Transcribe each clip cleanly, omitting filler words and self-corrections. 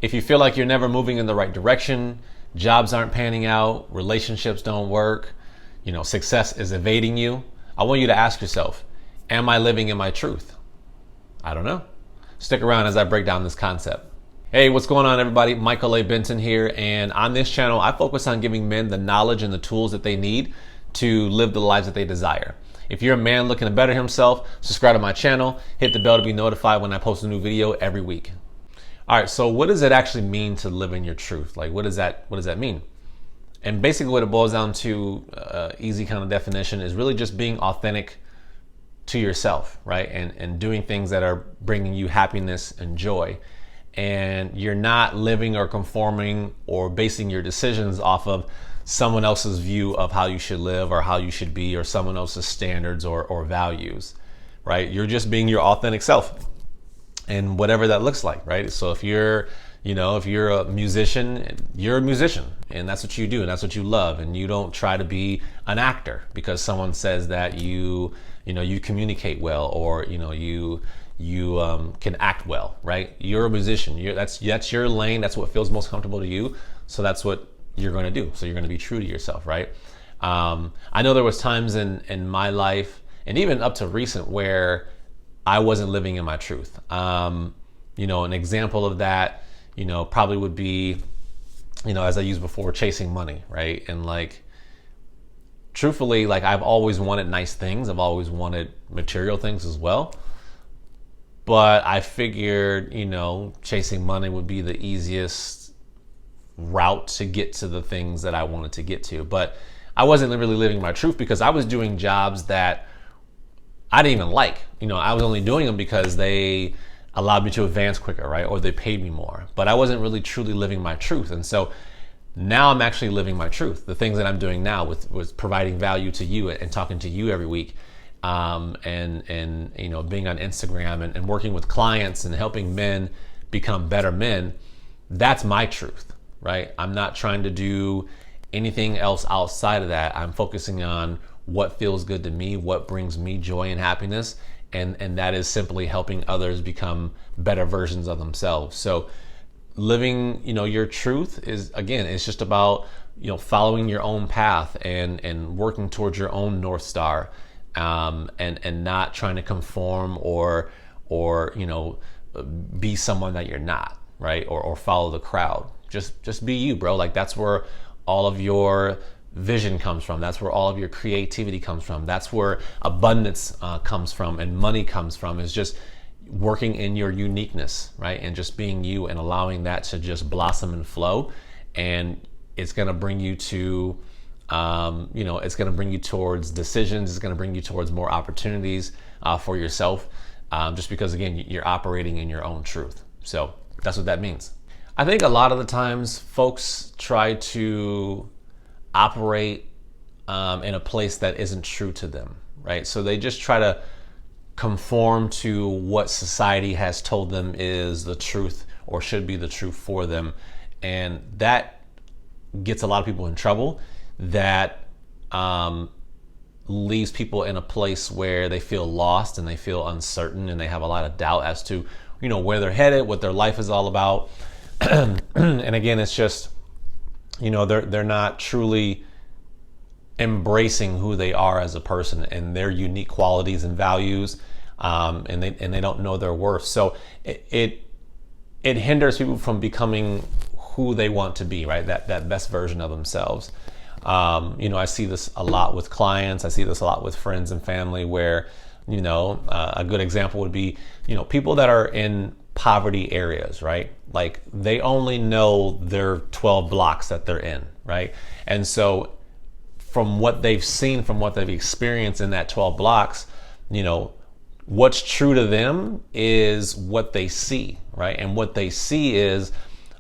if you feel like you're never moving in the right direction, jobs aren't panning out, relationships don't work, success is evading you, I want you to ask yourself, am I living in my truth? I don't know. Stick around as I break down this concept. Hey, what's going on, everybody? Michael A. Benton here, and on this channel, I focus on giving men the knowledge and the tools that they need to live the lives that they desire. If you're a man looking to better himself, subscribe to my channel, hit the bell to be notified when I post a new video every week. All right, so what does it actually mean to live in your truth? Like, what does that mean? And basically what it boils down to, easy kind of definition, is really just being authentic to yourself, right? And doing things that are bringing you happiness and joy. And you're not living or conforming or basing your decisions off of someone else's view of how you should live or how you should be, or someone else's standards or values, right? You're just being your authentic self, and whatever that looks like, right? So if you're a musician, you're a musician, and that's what you do, and that's what you love, and you don't try to be an actor because someone says that you communicate well, or you can act well, right? You're a musician. That's your lane. That's what feels most comfortable to you. So that's what you're going to do. So you're going to be true to yourself, right? I know there was times in my life, and even up to recent, where I wasn't living in my truth. An example of that, probably would be, as I used before, chasing money, right? And truthfully, I've always wanted nice things. I've always wanted material things as well. But I figured, chasing money would be the easiest route to get to the things that I wanted to get to. But I wasn't really living my truth because I was doing jobs that I didn't even like. I was only doing them because they allowed me to advance quicker, right? Or they paid me more. But I wasn't really truly living my truth. And so now I'm actually living my truth. The things that I'm doing now with providing value to you and talking to you every week, and being on Instagram and working with clients and helping men become better men, that's my truth, right? I'm not trying to do anything else outside of that. I'm focusing on what feels good to me, what brings me joy and happiness, and that is simply helping others become better versions of themselves. So living, your truth is, again, it's just about, following your own path and working towards your own North Star, and not trying to conform or be someone that you're not, right? Or follow the crowd. Just be you, bro. That's where all of your vision comes from. That's where all of your creativity comes from. That's where abundance comes from, and money comes from. Is just working in your uniqueness, right? And just being you and allowing that to just blossom and flow. And it's going to bring you to, it's going to bring you towards decisions. It's going to bring you towards more opportunities for yourself, just because, again, you're operating in your own truth. So that's what that means. I think a lot of the times folks try to operate in a place that isn't true to them, right? So they just try to conform to what society has told them is the truth or should be the truth for them. And that gets a lot of people in trouble. That leaves people in a place where they feel lost and they feel uncertain and they have a lot of doubt as to, where they're headed, what their life is all about. And again, it's just, they're not truly embracing who they are as a person and their unique qualities and values, and they don't know their worth. So it hinders people from becoming who they want to be, right? That best version of themselves. I see this a lot with clients. I see this a lot with friends and family where, a good example would be, people that are in poverty areas, right? They only know their 12 blocks that they're in, right? And so from what they've seen, from what they've experienced in that 12 blocks, what's true to them is what they see, right? And what they see is,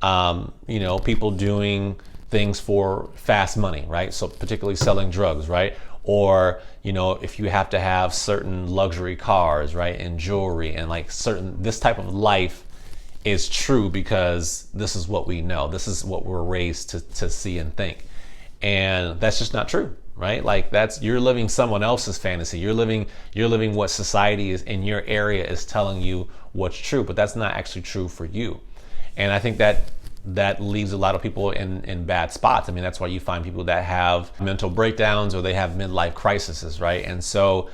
people doing things for fast money, right? So particularly selling drugs, right? Or, if you have to have certain luxury cars, right? And jewelry and this type of life is true because this is what we know. This is what we're raised to see and think. And that's just not true, right? You're living someone else's fantasy. You're living what society is in your area is telling you what's true, but that's not actually true for you. And I think that leaves a lot of people in bad spots. I mean, that's why you find people that have mental breakdowns or they have midlife crises, right? And so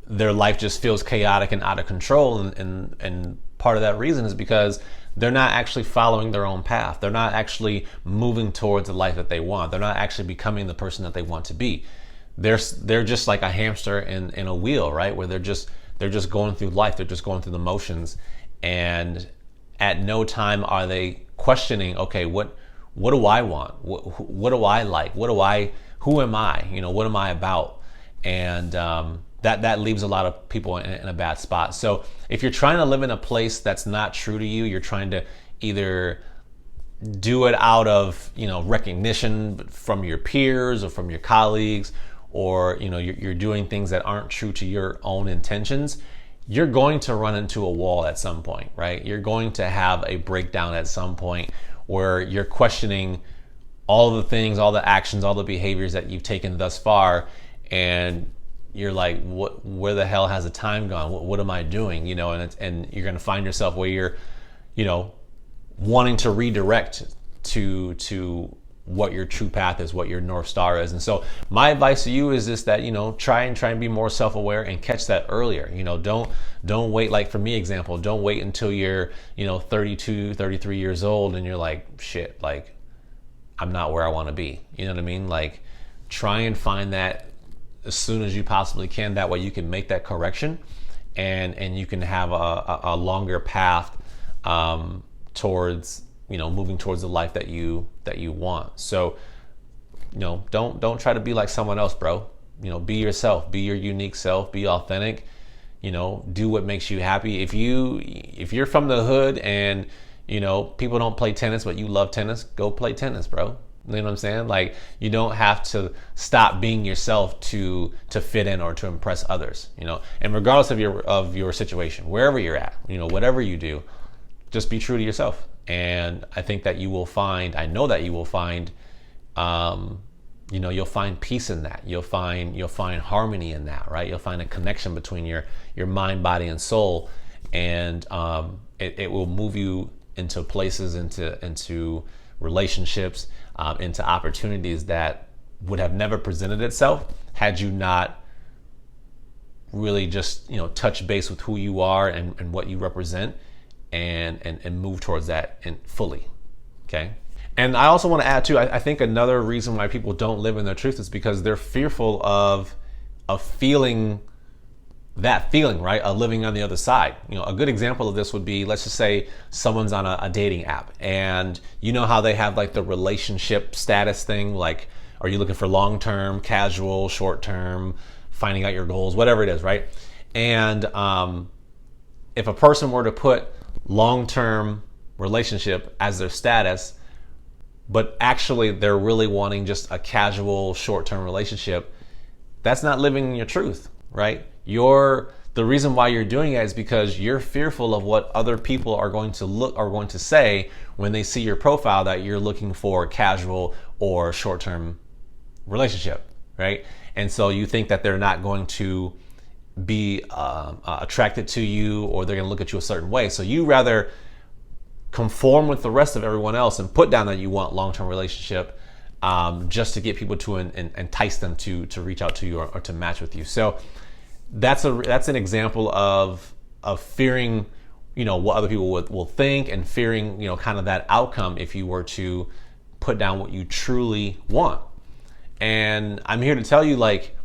their life just feels chaotic and out of control. And part of that reason is because they're not actually following their own path. They're not actually moving towards the life that they want. They're not actually becoming the person that they want to be. They're just like a hamster in a wheel, right? Where they're just going through life. They're just going through the motions, and at no time are they questioning, okay, what do I want? What do I like? Who am I? What am I about? And that leaves a lot of people in a bad spot. So if you're trying to live in a place that's not true to you, you're trying to either do it out of recognition from your peers or from your colleagues, or you're doing things that aren't true to your own intentions, you're going to run into a wall at some point, right? You're going to have a breakdown at some point where you're questioning all the things, all the actions, all the behaviors that you've taken thus far, and you're like, where the hell has the time gone? What am I doing? And you're going to find yourself where you're wanting to redirect to what your true path is, what your North Star is. And so my advice to you is this, that, try and be more self-aware and catch that earlier. Don't wait. Like for me, example, don't wait until you're, 32, 33 years old and you're like, shit, like I'm not where I want to be. You know what I mean? Like try and find that as soon as you possibly can. That way you can make that correction and you can have a longer path towards moving towards the life that you want. So don't try to be like someone else, bro. Be yourself, be your unique self, be authentic. Do what makes you happy. If you're from the hood and people don't play tennis but you love tennis, go play tennis, bro. You know what I'm saying? Like, you don't have to stop being yourself to fit in or to impress others. And regardless of your situation, wherever you're at, whatever you do, just be true to yourself. And I think that you will find, I know that you will find, you'll find peace in that. You'll find harmony in that, right? You'll find a connection between your mind, body, and soul, and it will move you into places, into relationships, into opportunities that would have never presented itself had you not really just touch base with who you are and what you represent, and move towards that fully. Okay. And I also want to add too, I think another reason why people don't live in their truth is because they're fearful of feeling that feeling, right? Of living on the other side. A good example of this would be, let's just say someone's on a dating app, and how they have like the relationship status thing, like, are you looking for long-term, casual, short-term, finding out your goals, whatever it is, right? And if a person were to put long-term relationship as their status, but actually they're really wanting just a casual, short-term relationship, that's not living your truth, right? The reason why you're doing it is because you're fearful of what other people are going to say when they see your profile, that you're looking for a casual or short-term relationship, right? And so you think that they're not going to be attracted to you, or they're going to look at you a certain way. So you rather conform with the rest of everyone else and put down that you want long-term relationship, just to get people to entice them to reach out to you or to match with you. So that's an example of fearing, what other people will think, and fearing, kind of that outcome if you were to put down what you truly want. And I'm here to tell you, like,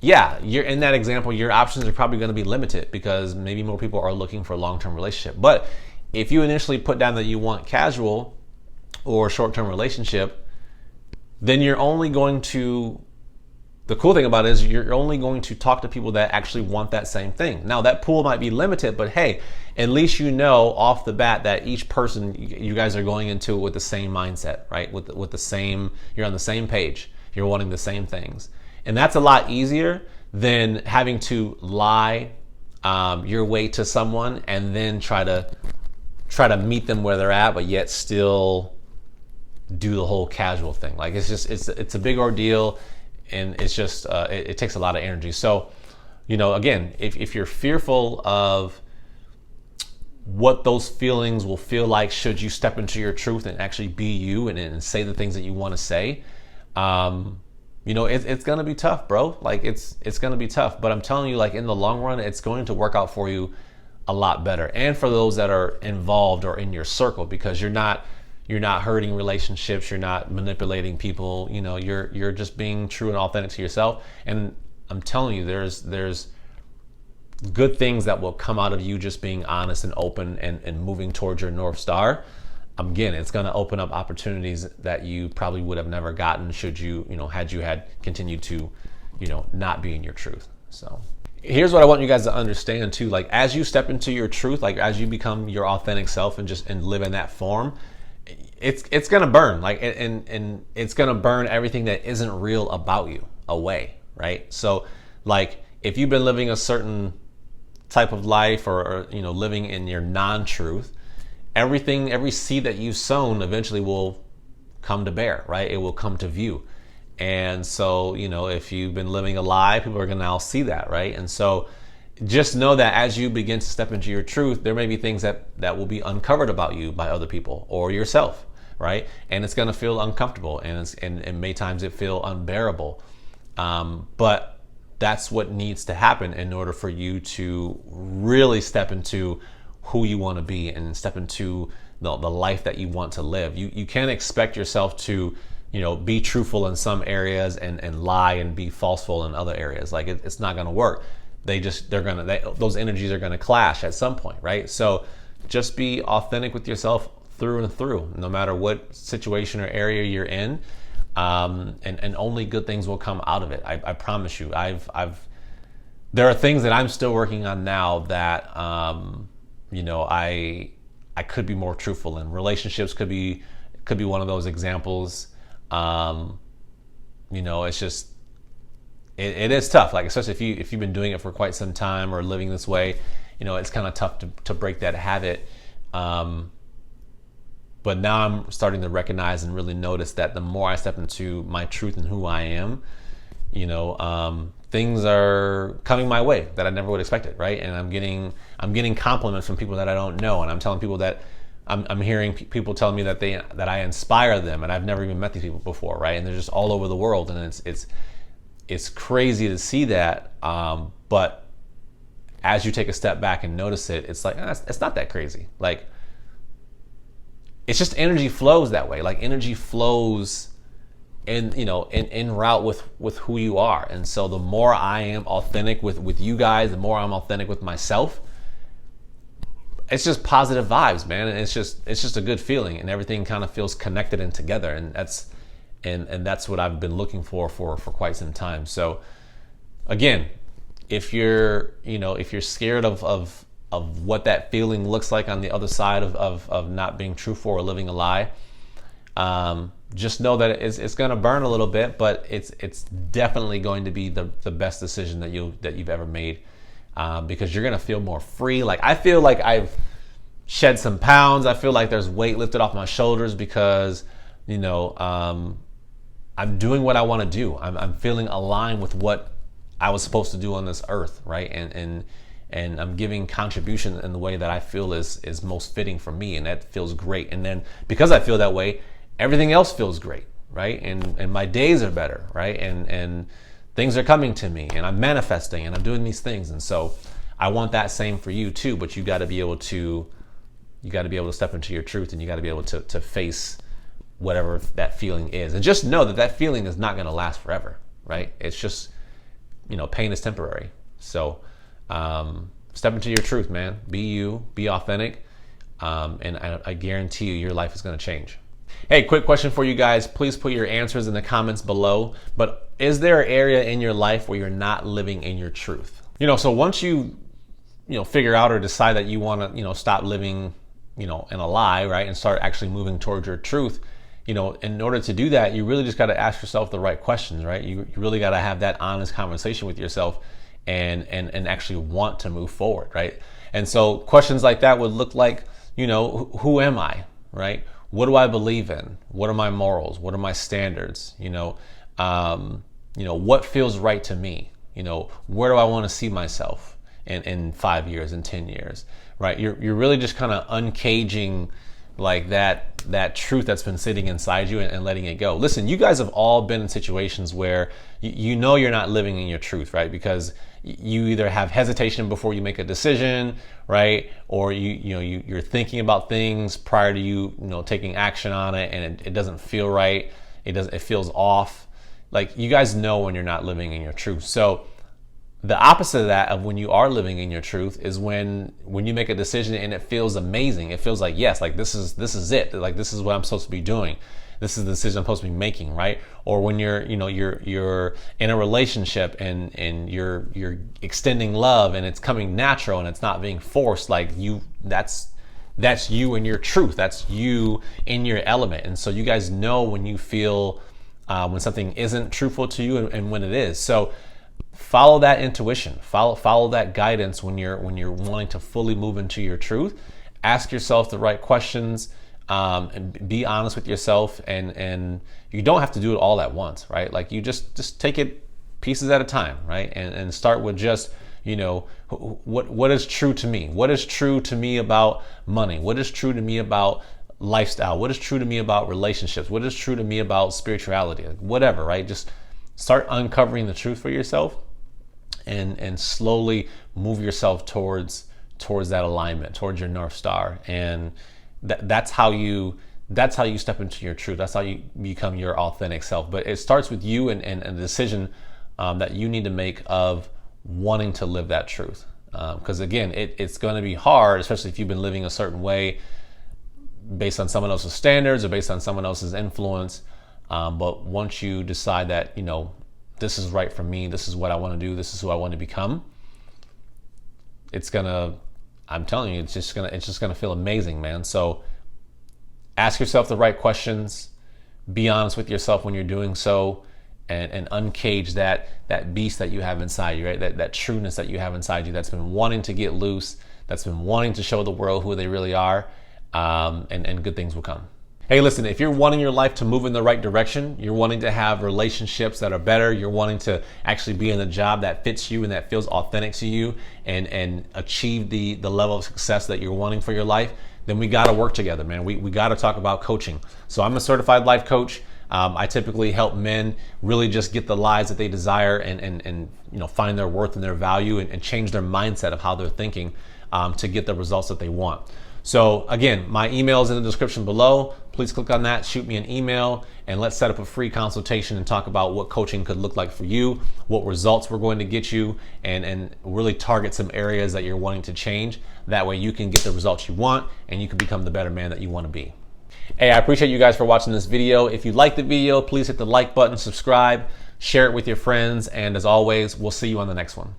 yeah, you're in that example, your options are probably going to be limited because maybe more people are looking for a long-term relationship. But if you initially put down that you want casual or short-term relationship, then you're only going to, the cool thing about it is you're only going to talk to people that actually want that same thing. Now that pool might be limited, but hey, at least off the bat that each person, you guys are going into it with the same mindset, right? With the same, you're on the same page, you're wanting the same things. And that's a lot easier than having to lie your way to someone and then try to meet them where they're at, but yet still do the whole casual thing. Like, it's a big ordeal, and it's just it takes a lot of energy. So again, if you're fearful of what those feelings will feel like should you step into your truth and actually be you and say the things that you want to say. It's going to be tough, bro. Like it's going to be tough, but I'm telling you, like in the long run, it's going to work out for you a lot better. And for those that are involved or in your circle, because you're not hurting relationships, you're not manipulating people, you're just being true and authentic to yourself. And I'm telling you, there's good things that will come out of you just being honest and open and moving towards your North Star. Again, it's going to open up opportunities that you probably would have never gotten should you, had continued to, not be in your truth. So here's what I want you guys to understand too. Like as you step into your truth, like as you become your authentic self and live in that form, it's going to burn, like, and it's going to burn everything that isn't real about you away. Right. So like if you've been living a certain type of life or living in your non-truth, every seed that you've sown eventually will come to bear, right? It will come to view. And so, if you've been living a lie, people are going to now see that, right? And so just know that as you begin to step into your truth, there may be things that will be uncovered about you by other people or yourself, right? And it's going to feel uncomfortable and many times it feel unbearable. But that's what needs to happen in order for you to really step into who you want to be and step into the life that you want to live. You can't expect yourself to, be truthful in some areas and lie and be falseful in other areas. Like it's not going to work. Those energies are going to clash at some point, right? So just be authentic with yourself through and through, no matter what situation or area you're in. And only good things will come out of it. I promise you. There are things that I'm still working on now that, I could be more truthful in. Relationships could be one of those examples. It's just, it is tough. Like, especially if you've been doing it for quite some time or living this way, it's kind of tough to break that habit. But now I'm starting to recognize and really notice that the more I step into my truth and who I am, things are coming my way that I never would expect it, right? And I'm getting compliments from people that I don't know, and I'm telling people that I'm hearing people telling me that I inspire them, and I've never even met these people before, right? And they're just all over the world, and it's crazy to see that. But as you take a step back and notice it, it's like it's not that crazy. Like, it's just energy flows that way. Like energy flows in route with who you are. And so the more I am authentic with you guys, the more I'm authentic with myself, it's just positive vibes, man. And it's just a good feeling, and everything kind of feels connected and together. And that's what I've been looking for quite some time. So again, if you're scared of what that feeling looks like on the other side of not being truthful or living a lie, just know that it's going to burn a little bit, but it's definitely going to be the best decision that you've ever made, because you're going to feel more free. Like I feel like I've shed some pounds. I feel like there's weight lifted off my shoulders because I'm doing what I want to do. I'm feeling aligned with what I was supposed to do on this earth, right? And I'm giving contribution in the way that I feel is most fitting for me, and that feels great. And then because I feel that way, everything else feels great, right? And my days are better, right? And things are coming to me, and I'm manifesting, and I'm doing these things. And so I want that same for you too, but you got to be able to step into your truth, and you got to be able to face whatever that feeling is. And just know that feeling is not going to last forever, right? It's just, pain is temporary. So step into your truth, man. Be you, be authentic, and I guarantee you your life is going to change. Hey, quick question for you guys. Please put your answers in the comments below. But is there an area in your life where you're not living in your truth? So once you figure out or decide that you want to stop living in a lie, right, and start actually moving towards your truth, in order to do that, you really just got to ask yourself the right questions, right? You really got to have that honest conversation with yourself and actually want to move forward, right? And so questions like that would look like, who am I, right? What do I believe in? What are my morals? What are my standards? What feels right to me? Where do I want to see myself? in 5 years, in 10 years, right? You're really just kind of uncaging like that truth that's been sitting inside you and letting it go. Listen, you guys have all been in situations where you know you're not living in your truth, right? Because you either have hesitation before you make a decision, right? Or you're thinking about things prior to you taking action on it, and it doesn't feel right. It feels off. Like, you guys know when you're not living in your truth. So the opposite of that, of when you are living in your truth, is when you make a decision and it feels amazing. It feels like, yes, like this is it. Like, this is what I'm supposed to be doing. This is the decision I'm supposed to be making, right? Or when you're in a relationship and you're extending love and it's coming natural and it's not being forced. Like, that's you in your truth. That's you in your element. And so you guys know when you feel when something isn't truthful to you and when it is. So follow that intuition, follow that guidance when you're wanting to fully move into your truth. Ask yourself the right questions, and be honest with yourself, and you don't have to do it all at once, right? Like, you just take it pieces at a time, right? And start with just, what is true to me? What is true to me about money? What is true to me about lifestyle? What is true to me about relationships? What is true to me about spirituality? Like, whatever, right? Just start uncovering the truth for yourself, and slowly move yourself towards that alignment, towards your North Star. And that's how you step into your truth. That's how you become your authentic self. But it starts with you and a decision that you need to make of wanting to live that truth. Because again, it's going to be hard, especially if you've been living a certain way based on someone else's standards or based on someone else's influence. But once you decide that, this is right for me, this is what I want to do, this is who I want to become, I'm telling you, it's just gonna feel amazing, man. So ask yourself the right questions, be honest with yourself when you're doing so, and uncage that beast that you have inside you, right? That trueness that you have inside you that's been wanting to get loose, that's been wanting to show the world who they really are, and good things will come. Hey, listen, if you're wanting your life to move in the right direction, you're wanting to have relationships that are better, you're wanting to actually be in a job that fits you and that feels authentic to you, and achieve the level of success that you're wanting for your life, then we got to work together, man. We got to talk about coaching. So I'm a certified life coach. I typically help men really just get the lives that they desire and find their worth and their value, and change their mindset of how they're thinking to get the results that they want. So again, my email is in the description below. Please click on that, shoot me an email, and let's set up a free consultation and talk about what coaching could look like for you, what results we're going to get you, and really target some areas that you're wanting to change. That way you can get the results you want and you can become the better man that you want to be. Hey, I appreciate you guys for watching this video. If you liked the video, please hit the like button, subscribe, share it with your friends, and as always, we'll see you on the next one.